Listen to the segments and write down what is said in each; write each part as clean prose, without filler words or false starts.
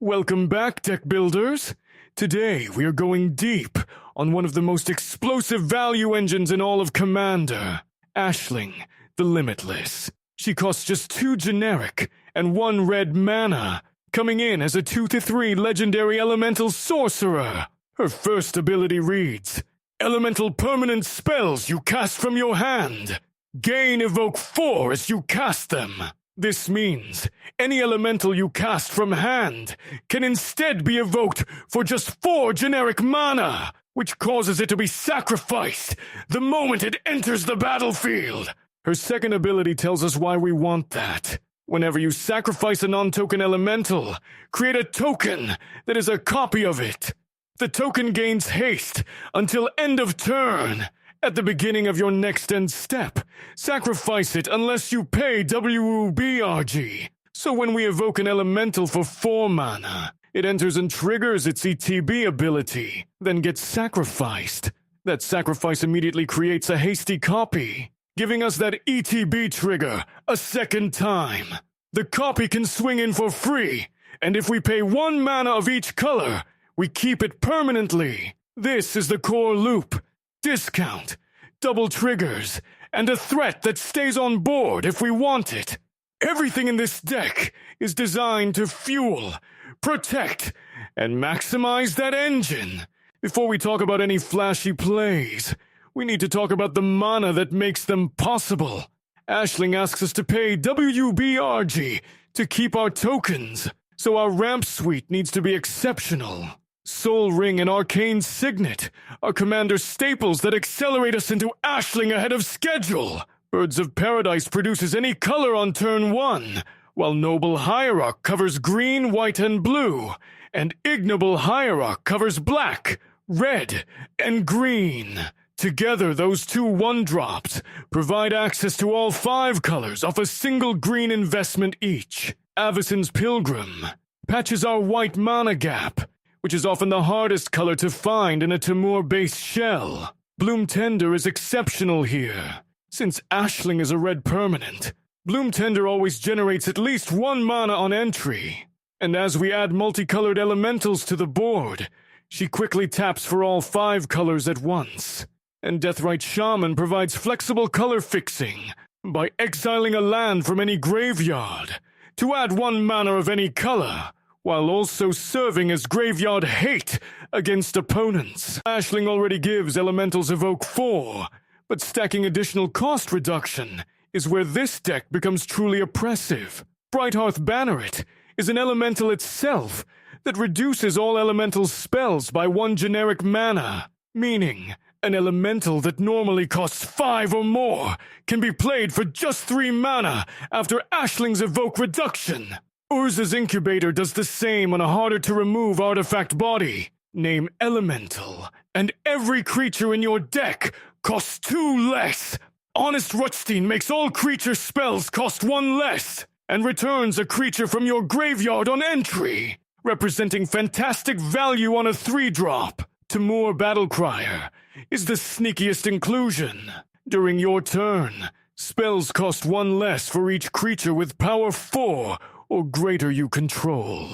Welcome back, deck builders! Today we are going deep on one of the most explosive value engines in all of Commander, Ashling, the Limitless. She costs just 2 generic and 1 red mana, coming in as a 2/3 legendary elemental sorcerer. Her first ability reads, Elemental permanent spells you cast from your hand. Gain evoke 4 as you cast them. This means any elemental you cast from hand can instead be evoked for just 4 generic mana, which causes it to be sacrificed the moment it enters the battlefield. Her second ability tells us why we want that. Whenever you sacrifice a non-token elemental, create a token that is a copy of it. The token gains haste until end of turn. At the beginning of your next end step, sacrifice it unless you pay WUBRG. So when we evoke an elemental for 4 mana, it enters and triggers its ETB ability, then gets sacrificed. That sacrifice immediately creates a hasty copy, giving us that ETB trigger a second time. The copy can swing in for free, and if we pay 1 mana of each color, we keep it permanently. This is the core loop. Discount, double triggers, and a threat that stays on board if we want it. Everything in this deck is designed to fuel, protect, and maximize that engine. Before we talk about any flashy plays, we need to talk about the mana that makes them possible. Ashling asks us to pay WUBRG to keep our tokens, so our ramp suite needs to be exceptional. Soul Ring and Arcane Signet are Commander staples that accelerate us into Ashling ahead of schedule. Birds of Paradise produces any color on turn 1, while Noble Hierarch covers green, white, and blue, and Ignoble Hierarch covers black, red, and green. Together, those 2 1-drops provide access to all 5 colors off a single green investment each. Avacyn's Pilgrim patches our white mana gap, which is often the hardest color to find in a Temur-based shell. Bloom Tender is exceptional here. Since Ashling is a red permanent, Bloom Tender always generates at least 1 mana on entry. And as we add multicolored elementals to the board, she quickly taps for all 5 colors at once. And Deathrite Shaman provides flexible color fixing by exiling a land from any graveyard to add 1 mana of any color, while also serving as graveyard hate against opponents. Ashling already gives elementals evoke 4, but stacking additional cost reduction is where this deck becomes truly oppressive. Brighthearth Banneret is an elemental itself that reduces all elemental spells by 1 generic mana, meaning an elemental that normally costs 5 or more can be played for just 3 mana after Ashling's evoke reduction. Urza's Incubator does the same on a harder-to-remove artifact body. Name Elemental, and every creature in your deck costs 2 less. Honest Rutstein makes all creature spells cost 1 less, and returns a creature from your graveyard on entry, representing fantastic value on a 3-drop. Temur Battlecrier is the sneakiest inclusion. During your turn, spells cost 1 less for each creature with power 4 or greater you control.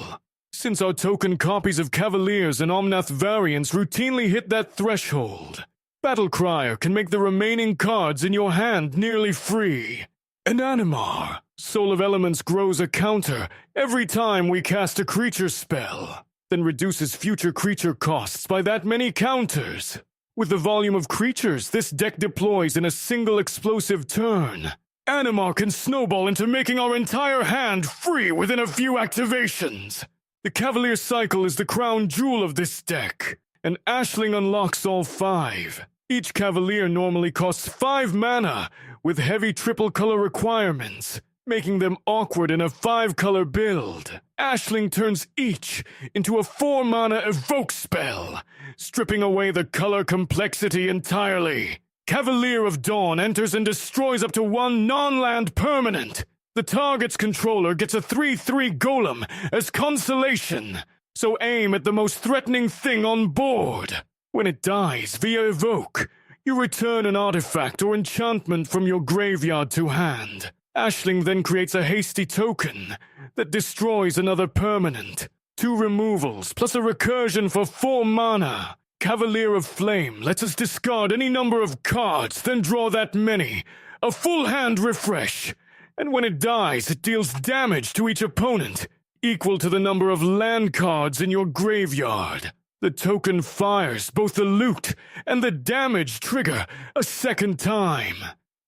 Since our token copies of Cavaliers and Omnath variants routinely hit that threshold, Battlecrier can make the remaining cards in your hand nearly free. And Animar, Soul of Elements, grows a counter every time we cast a creature spell, then reduces future creature costs by that many counters. With the volume of creatures this deck deploys in a single explosive turn, Animar can snowball into making our entire hand free within a few activations. The Cavalier cycle is the crown jewel of this deck, and Ashling unlocks all 5. Each Cavalier normally costs 5 mana, with heavy triple color requirements, making them awkward in a 5-color build. Ashling turns each into a 4 mana evoke spell, stripping away the color complexity entirely. Cavalier of Dawn enters and destroys up to 1 non-land permanent. The target's controller gets a 3/3 golem as consolation, so aim at the most threatening thing on board. When it dies via evoke, you return an artifact or enchantment from your graveyard to hand. Ashling then creates a hasty token that destroys another permanent. 2 removals, plus a recursion for 4 mana. Cavalier of Flame lets us discard any number of cards, then draw that many. A full hand refresh. And when it dies, it deals damage to each opponent, equal to the number of land cards in your graveyard. The token fires both the loot and the damage trigger a second time.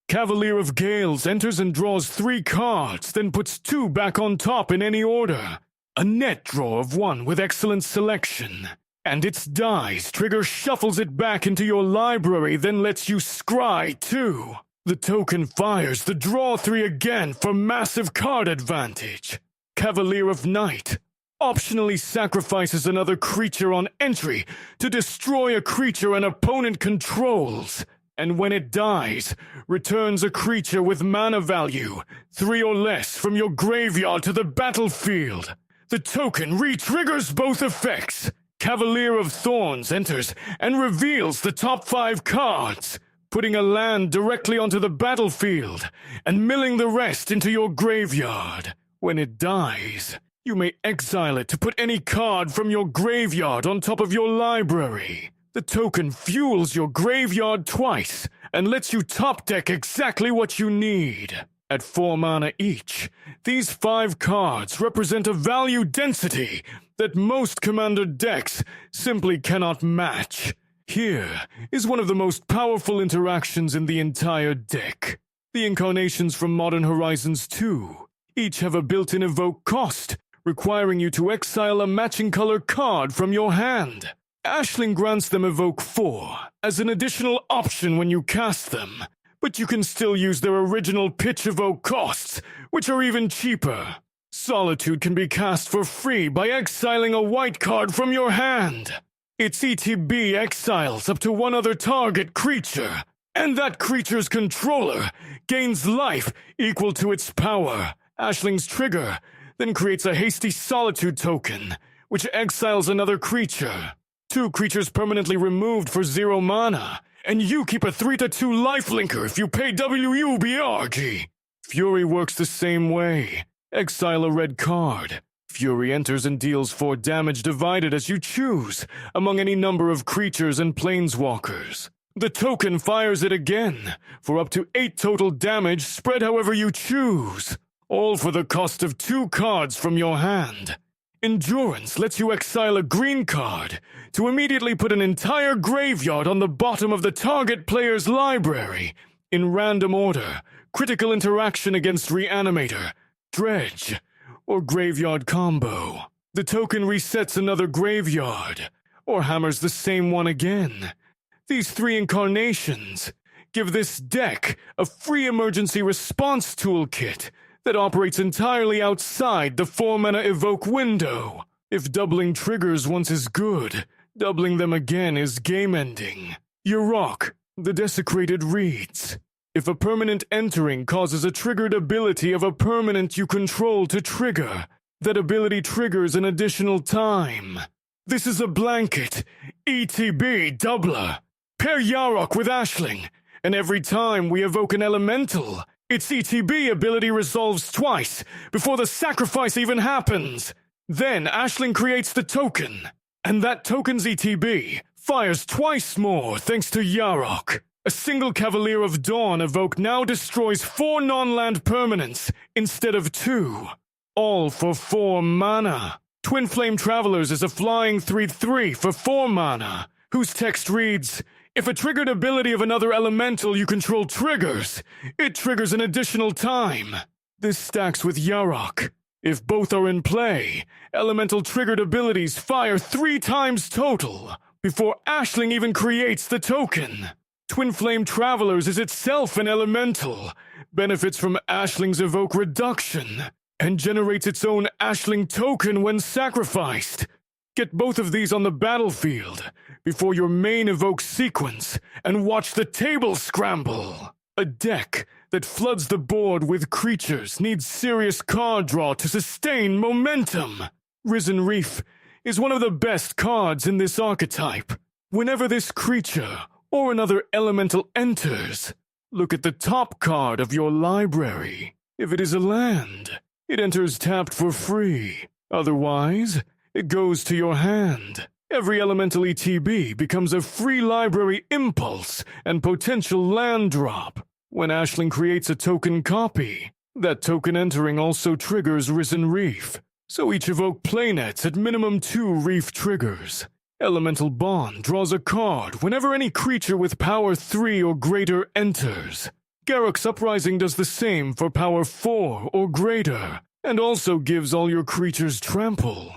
Cavalier of Gales enters and draws 3 cards, then puts 2 back on top in any order. A net draw of 1 with excellent selection. And its dies trigger shuffles it back into your library, then lets you scry 2. The token fires the draw 3 again for massive card advantage. Cavalier of Night optionally sacrifices another creature on entry to destroy a creature an opponent controls. And when it dies, returns a creature with mana value 3 or less from your graveyard to the battlefield. The token re-triggers both effects. Cavalier of Thorns enters and reveals the top 5 cards, putting a land directly onto the battlefield and milling the rest into your graveyard. When it dies, you may exile it to put any card from your graveyard on top of your library. The token fuels your graveyard twice and lets you top deck exactly what you need. At 4 mana each, these 5 cards represent a value density that most Commander decks simply cannot match. Here is one of the most powerful interactions in the entire deck. The Incarnations from Modern Horizons 2 each have a built-in evoke cost, requiring you to exile a matching color card from your hand. Ashling grants them evoke 4 as an additional option when you cast them, but you can still use their original pitch evoke costs, which are even cheaper. Solitude can be cast for free by exiling a white card from your hand. Its ETB exiles up to 1 other target creature, and that creature's controller gains life equal to its power. Ashling's trigger then creates a hasty Solitude token, which exiles another creature. 2 creatures permanently removed for 0 mana, and you keep a 3/2 lifelinker if you pay WUBRG. Fury works the same way. Exile a red card. Fury enters and deals 4 damage divided as you choose among any number of creatures and planeswalkers. The token fires it again for up to 8 total damage spread however you choose, all for the cost of 2 cards from your hand. Endurance lets you exile a green card to immediately put an entire graveyard on the bottom of the target player's library in random order, critical interaction against Reanimator, Dredge, or Graveyard combo. The token resets another graveyard, or hammers the same one again. These 3 incarnations give this deck a free emergency response toolkit that operates entirely outside the 4-mana evoke window. If doubling triggers once is good, doubling them again is game-ending. Yarok, the Desecrated reads, if a permanent entering causes a triggered ability of a permanent you control to trigger, that ability triggers an additional time. This is a blanket, ETB doubler. Pair Yarok with Ashling, and every time we evoke an elemental, its ETB ability resolves twice before the sacrifice even happens. Then Ashling creates the token, and that token's ETB fires twice more thanks to Yarok. A single Cavalier of Dawn evoke now destroys 4 non-land permanents instead of 2, all for 4 mana. Twinflame Travelers is a flying 3/3 for 4 mana, whose text reads, if a triggered ability of another elemental you control triggers, it triggers an additional time. This stacks with Yarok. If both are in play, elemental triggered abilities fire 3 times total before Ashling even creates the token. Twinflame Travelers is itself an elemental, benefits from Ashling's evoke reduction, and generates its own Ashling token when sacrificed. Get both of these on the battlefield before your main evoke sequence and watch the table scramble. A deck that floods the board with creatures needs serious card draw to sustain momentum. Risen Reef is one of the best cards in this archetype. Whenever this creature or another elemental enters, look at the top card of your library. If it is a land, it enters tapped for free. Otherwise, it goes to your hand. Every elemental ETB becomes a free library impulse and potential land drop. When Ashling creates a token copy, that token entering also triggers Risen Reef, so each evoke playnets at minimum 2 reef triggers. Elemental Bond draws a card whenever any creature with power 3 or greater enters. Yarok's Uprising does the same for power 4 or greater, and also gives all your creatures trample,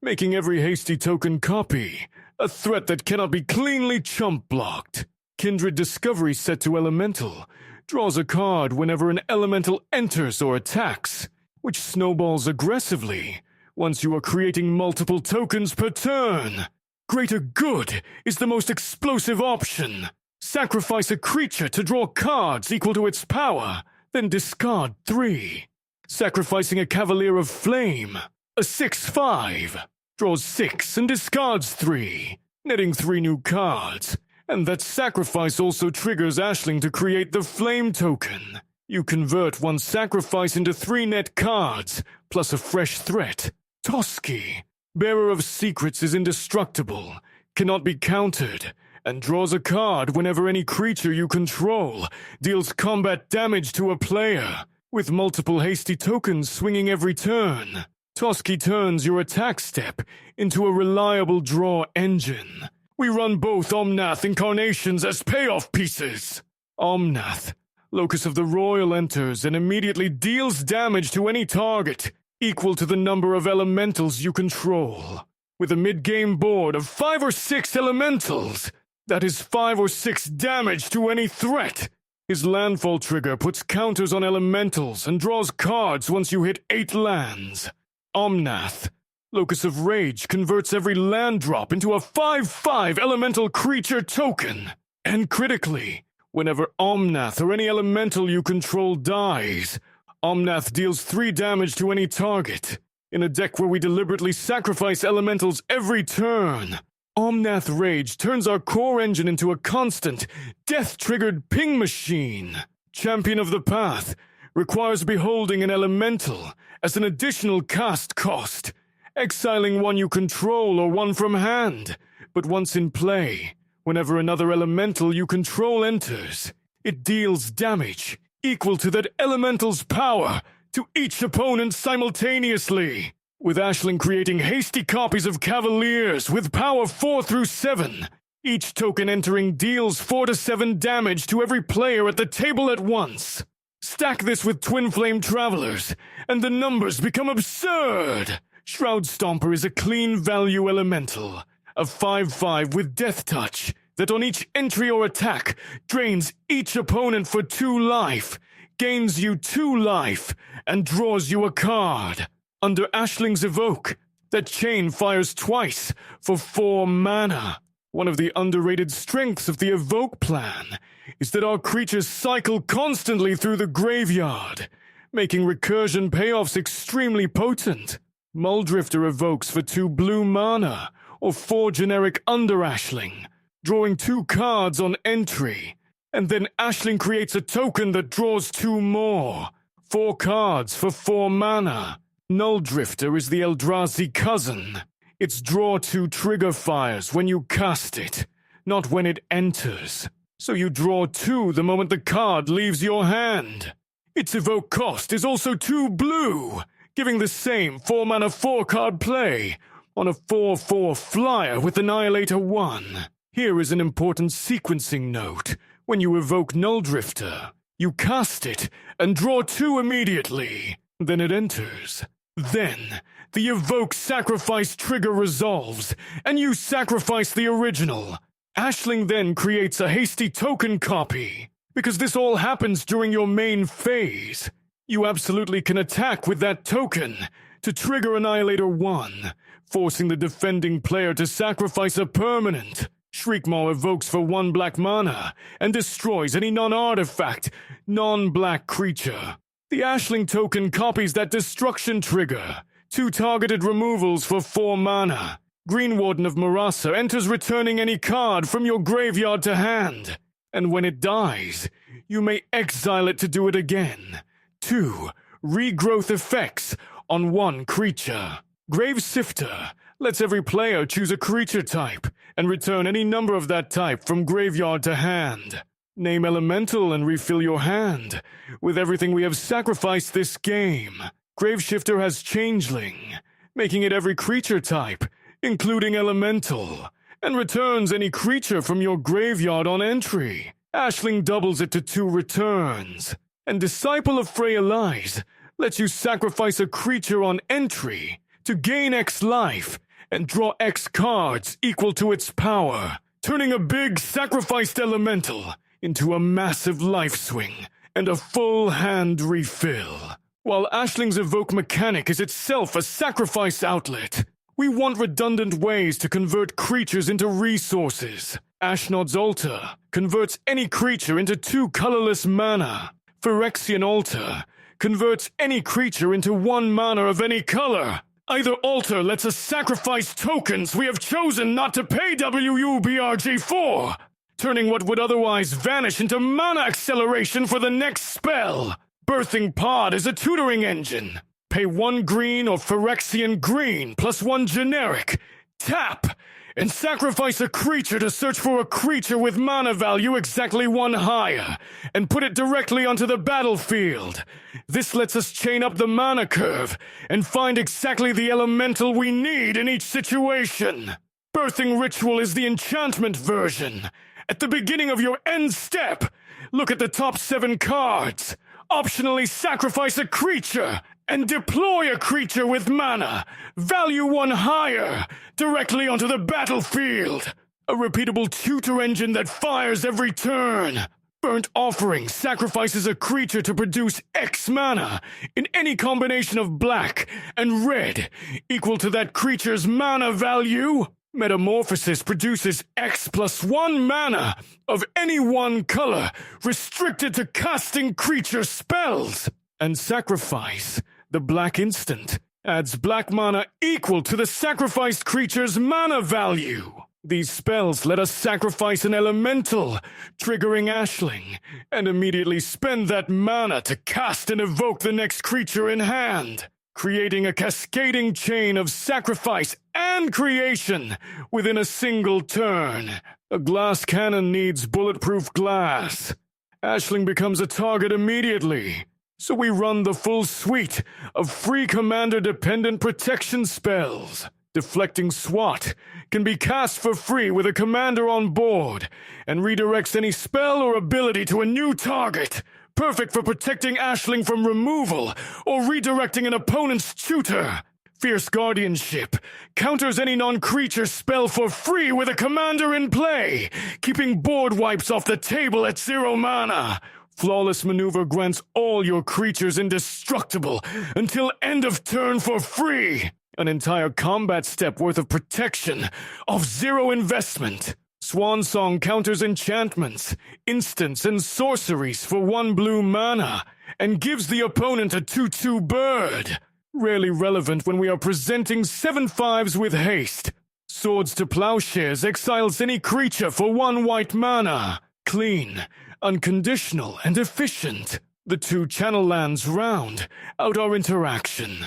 making every hasty token copy a threat that cannot be cleanly chump blocked. Kindred Discovery set to elemental draws a card whenever an elemental enters or attacks, which snowballs aggressively once you are creating multiple tokens per turn. Greater Good is the most explosive option. Sacrifice a creature to draw cards equal to its power, then discard 3. Sacrificing a Cavalier of Flame, a 6/5, draws 6 and discards 3, netting 3 new cards. And that sacrifice also triggers Ashling to create the Flame token. You convert one sacrifice into 3 net cards, plus a fresh threat. Toski, Bearer of Secrets, is indestructible, cannot be countered, and draws a card whenever any creature you control deals combat damage to a player, with multiple hasty tokens swinging every turn. Toski turns your attack step into a reliable draw engine. We run both Omnath Incarnations as payoff pieces. Omnath, Locus of the Royal, enters and immediately deals damage to any target equal to the number of elementals you control. With a mid-game board of 5 or 6 elementals, that is 5 or 6 damage to any threat. His landfall trigger puts counters on elementals and draws cards once you hit 8 lands. Omnath, Locus of Rage, converts every land drop into a 5/5 elemental creature token. And critically, whenever Omnath or any elemental you control dies, Omnath deals 3 damage to any target. In a deck where we deliberately sacrifice elementals every turn, Omnath Rage turns our core engine into a constant, death-triggered ping machine. Champion of the Path requires beholding an elemental as an additional cast cost, exiling one you control or one from hand. But once in play, whenever another elemental you control enters, it deals damage equal to that elemental's power to each opponent simultaneously. With Ashling creating hasty copies of Cavaliers with power 4 through 7, each token entering deals 4 to 7 damage to every player at the table at once. Stack this with Twinflame Travelers, and the numbers become absurd. Shroud Stomper is a clean value elemental, a 5/5 with Death Touch, that on each entry or attack drains each opponent for 2 life, gains you 2 life, and draws you a card. Under Ashling's Evoke, that chain fires twice for 4 mana. One of the underrated strengths of the Evoke plan is that our creatures cycle constantly through the graveyard, making recursion payoffs extremely potent. Muldrifter evokes for 2 blue mana, or 4 generic under Ashling, drawing 2 cards on entry, and then Ashling creates a token that draws 2 more, 4 cards for 4 mana. Nulldrifter is the Eldrazi cousin. Its draw 2 trigger fires when you cast it, not when it enters. So you draw 2 the moment the card leaves your hand. Its evoke cost is also 2 blue, giving the same 4 mana 4 card play on a 4/4 flyer with Annihilator 1. Here is an important sequencing note. When you evoke Nulldrifter, you cast it and draw 2 immediately. Then it enters. Then, the evoke sacrifice trigger resolves, and you sacrifice the original. Ashling then creates a hasty token copy. Because this all happens during your main phase, you absolutely can attack with that token to trigger Annihilator 1, forcing the defending player to sacrifice a permanent. Shriekmaw evokes for 1 black mana and destroys any non-artifact, non-black creature. The Ashling token copies that destruction trigger. 2 targeted removals for 4 mana. Green Warden of Marasa enters returning any card from your graveyard to hand. And when it dies, you may exile it to do it again. 2 regrowth effects on 1 creature. Grave Sifter, lets every player choose a creature type and return any number of that type from graveyard to hand. Name Elemental and refill your hand with everything we have sacrificed this game. Graveshifter has Changeling, making it every creature type, including Elemental, and returns any creature from your graveyard on entry. Ashling doubles it to 2 returns, and Disciple of Freya Lies lets you sacrifice a creature on entry to gain X life and draw X cards equal to its power, turning a big sacrificed elemental into a massive life swing and a full hand refill. While Ashling's evoke mechanic is itself a sacrifice outlet, we want redundant ways to convert creatures into resources. Ashnod's Altar converts any creature into 2 colorless mana. Phyrexian Altar converts any creature into 1 mana of any color. Either altar lets us sacrifice tokens we have chosen not to pay WUBRG for, turning what would otherwise vanish into mana acceleration for the next spell. Birthing Pod is a tutoring engine. Pay 1 green or Phyrexian green plus 1 generic. Tap and sacrifice a creature to search for a creature with mana value exactly 1 higher, and put it directly onto the battlefield. This lets us chain up the mana curve and find exactly the elemental we need in each situation. Birthing Ritual is the enchantment version. At the beginning of your end step, look at the top 7 cards. Optionally sacrifice a creature and deploy a creature with mana, value 1 higher, directly onto the battlefield. A repeatable tutor engine that fires every turn. Burnt Offering sacrifices a creature to produce X mana in any combination of black and red equal to that creature's mana value. Metamorphosis produces X plus 1 mana of any 1 color restricted to casting creature spells. And Sacrifice, the black instant, adds black mana equal to the sacrificed creature's mana value. These spells let us sacrifice an elemental, triggering Ashling, and immediately spend that mana to cast and evoke the next creature in hand, creating a cascading chain of sacrifice and creation within a single turn. A glass cannon needs bulletproof glass. Ashling becomes a target immediately, so we run the full suite of free commander-dependent protection spells. Deflecting SWAT can be cast for free with a commander on board and redirects any spell or ability to a new target, perfect for protecting Ashling from removal or redirecting an opponent's tutor. Fierce Guardianship counters any non-creature spell for free with a commander in play, keeping board wipes off the table at 0 mana. Flawless Maneuver grants all your creatures indestructible until end of turn for free. An entire combat step worth of protection of 0 investment. Swan Song counters enchantments, instants, and sorceries for 1 blue mana and gives the opponent a 2/2 bird. Rarely relevant when we are presenting 7/5s with haste. Swords to Plowshares exiles any creature for 1 white mana. Clean, unconditional, and efficient. The 2 channel lands round out our interaction.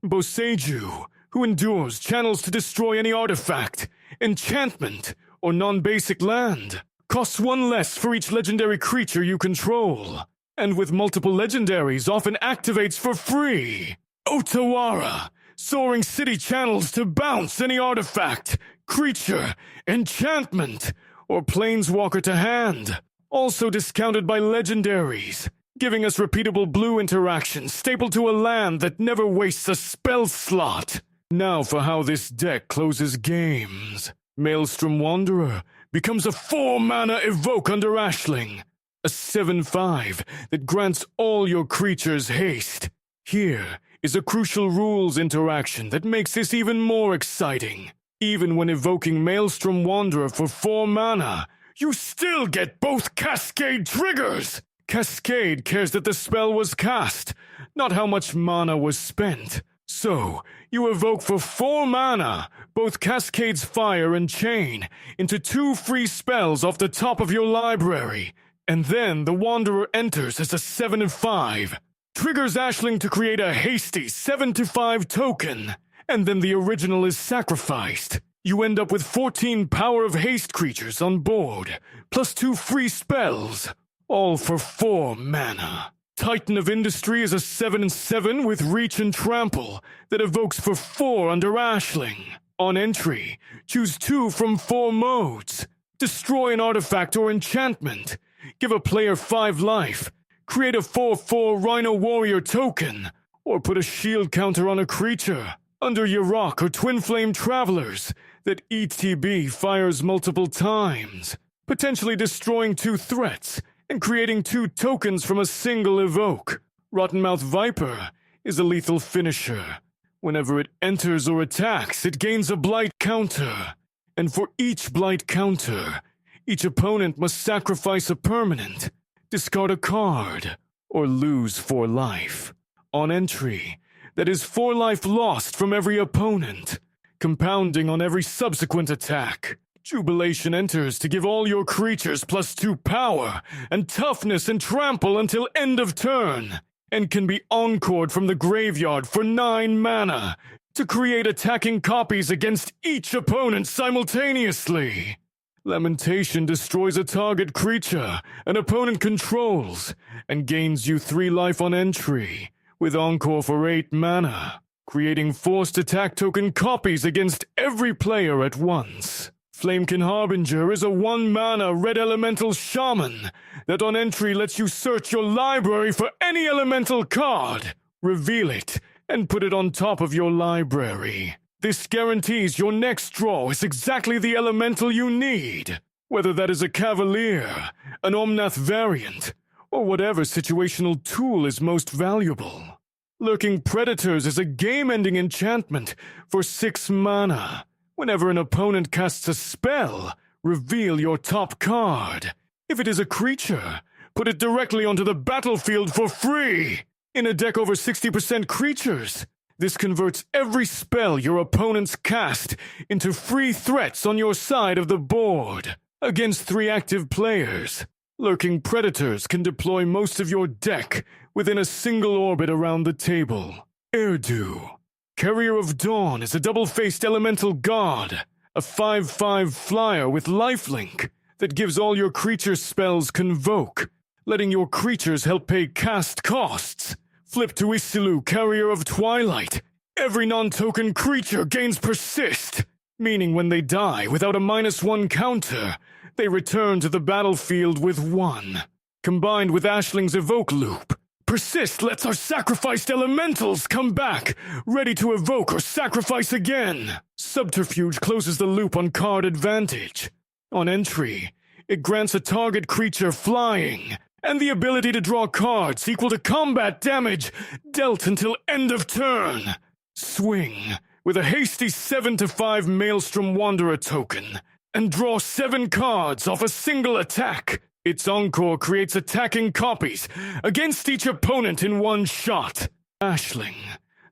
Boseiju, who endures channels to destroy any artifact, enchantment, or non-basic land, costs 1 less for each legendary creature you control, and with multiple legendaries often activates for free. Otawara, soaring city channels to bounce any artifact, creature, enchantment, or planeswalker to hand, also discounted by legendaries, giving us repeatable blue interactions stapled to a land that never wastes a spell slot. Now for how this deck closes games. Maelstrom Wanderer becomes a 4 mana evoke under Ashling, a 7/5 that grants all your creatures haste. Here is a crucial rules interaction that makes this even more exciting. Even when evoking Maelstrom Wanderer for 4 mana, you still get both Cascade triggers! Cascade cares that the spell was cast, not how much mana was spent. So, you evoke for 4 mana, both Cascade's Fire and Chain, into 2 free spells off the top of your library, and then the Wanderer enters as a 7/5. Triggers Ashling to create a hasty 7/5 token, and then the original is sacrificed. You end up with 14 Power of Haste creatures on board, plus 2 free spells, all for 4 mana. Titan of Industry is a 7/7 with Reach and Trample that evokes for 4 under Ashling. On entry, choose 2 from 4 modes. Destroy an artifact or enchantment. Give a player 5 life. Create a 4/4 Rhino Warrior token, or put a shield counter on a creature. Under Yarok or Twinflame Travelers, that ETB fires multiple times, potentially destroying 2 threats and creating 2 tokens from a single evoke. Rottenmouth Viper is a lethal finisher. Whenever it enters or attacks, it gains a blight counter. And for each blight counter, each opponent must sacrifice a permanent, discard a card, or lose 4 life. On entry, that is 4 life lost from every opponent, compounding on every subsequent attack. Jubilation enters to give all your creatures plus 2 power and toughness and trample until end of turn, and can be encored from the graveyard for 9 mana to create attacking copies against each opponent simultaneously. Lamentation destroys a target creature an opponent controls and gains you 3 life on entry, with Encore for 8 mana, creating forced attack token copies against every player at once. Flamekin Harbinger is a 1 mana red elemental shaman that on entry lets you search your library for any elemental card, reveal it, and put it on top of your library. This guarantees your next draw is exactly the elemental you need, whether that is a Cavalier, an Omnath variant, or whatever situational tool is most valuable. Lurking Predators is a game-ending enchantment for 6 mana. Whenever an opponent casts a spell, reveal your top card. If it is a creature, put it directly onto the battlefield for free. In a deck over 60% creatures, this converts every spell your opponents cast into free threats on your side of the board. Against 3 active players, Lurking Predators can deploy most of your deck within a single orbit around the table. Erdu. Carrier of Dawn is a double-faced elemental god, a 5/5 flyer with lifelink that gives all your creature spells convoke, letting your creatures help pay cast costs. Flip to Isilu, Carrier of Twilight. Every non-token creature gains persist, meaning when they die without a -1 counter, they return to the battlefield with 1. Combined with Ashling's evoke loop, Persist lets our sacrificed elementals come back, ready to evoke or sacrifice again. Subterfuge closes the loop on card advantage. On entry, it grants a target creature flying, and the ability to draw cards equal to combat damage dealt until end of turn. Swing with a hasty 7/5 Maelstrom Wanderer token, and draw 7 cards off a single attack. Its Encore creates attacking copies against each opponent in 1 shot. Ashling,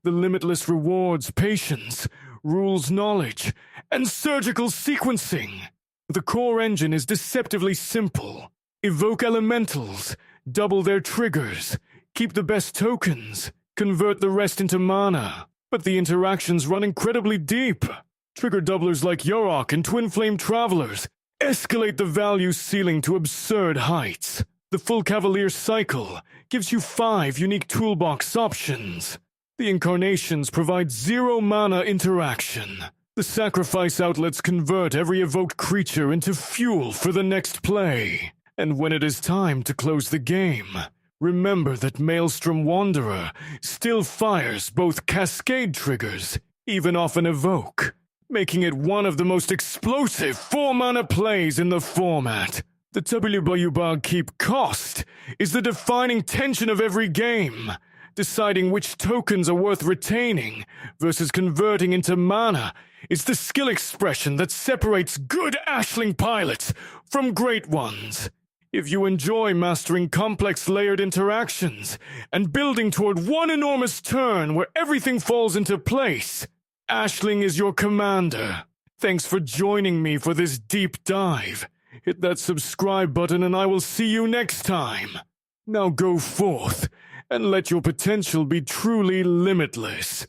the Limitless rewards patience, rules knowledge, and surgical sequencing. The core engine is deceptively simple. Evoke elementals, double their triggers, keep the best tokens, convert the rest into mana. But the interactions run incredibly deep. Trigger doublers like Yarok and Twinflame Travelers escalate the value ceiling to absurd heights. The full Cavalier cycle gives you 5 unique toolbox options. The Incarnations provide 0 mana interaction. The sacrifice outlets convert every evoked creature into fuel for the next play. And when it is time to close the game, remember that Maelstrom Wanderer still fires both Cascade triggers, even off an evoke, making it one of the most explosive 4-mana plays in the format. The WBUBAG keep cost is the defining tension of every game, deciding which tokens are worth retaining versus converting into mana is the skill expression that separates good Ashling pilots from great ones. If you enjoy mastering complex layered interactions and building toward one enormous turn where everything falls into place, Ashling is your commander. Thanks for joining me for this deep dive. Hit that subscribe button and I will see you next time. Now go forth and let your potential be truly limitless.